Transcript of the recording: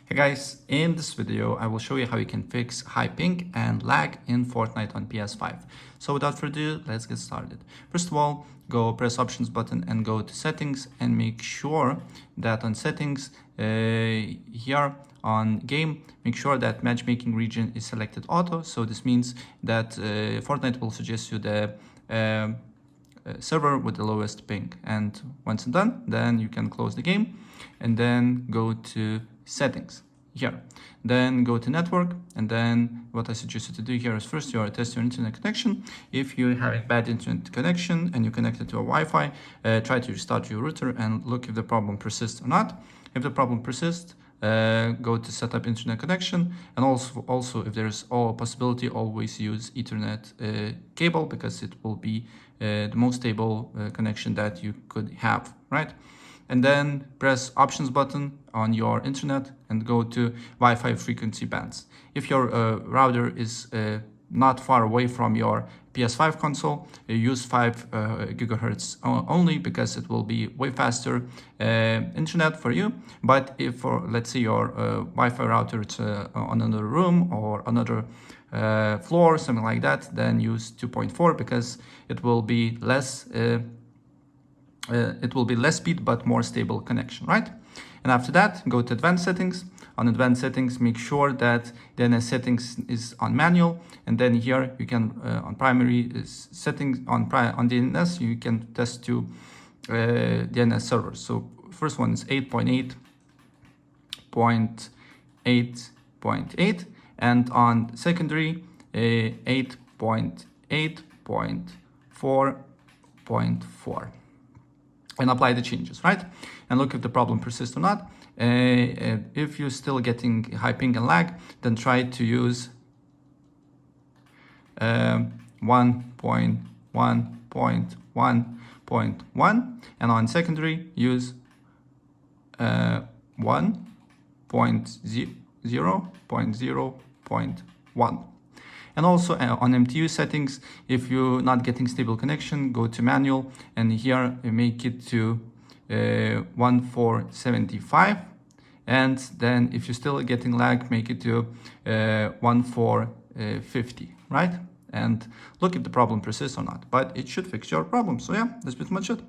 Hey guys, in this video I will show you how you can fix high ping and lag in Fortnite on PS5. So without further ado, let's get started. First of all, go press options button and go to settings and make sure that on settings here on game, make sure that matchmaking region is selected auto. So this means that Fortnite will suggest you the server with the lowest ping, and once done, then you can close the game and then go to settings here, then go to network, and then what I suggest you to do here is first you test your internet connection. If you're having bad internet connection and you connected to a Wi-Fi, try to restart your router and look if the problem persists or not. If the problem persists, go to set up internet connection, and also if there's all possibility, always use Ethernet cable, because it will be the most stable connection that you could have, right? And then press options button on your internet and go to Wi-Fi frequency bands. If your router is not far away from your PS5 console, use 5 gigahertz only, because it will be way faster internet for you. But if, let's say, your Wi-Fi router is on another room or another floor, something like that, then use 2.4, because it will be less speed but more stable connection, right? And after that, go to advanced settings. On advanced settings, make sure that DNS settings is on manual, and then here you can on primary settings on DNS you can test to DNS servers. So first one is 8.8.8.8, and on secondary 8.8.4.4. and apply the changes, right? And look if the problem persists or not. If you're still getting high ping and lag, then try to use 1.1.1.1, and on secondary use 1.0.0.1. And also on MTU settings, if you're not getting stable connection, go to manual, and here make it to 1475. And then if you're still getting lag, make it to 1450, right? And look if the problem persists or not, but it should fix your problem. So yeah, that's pretty much it.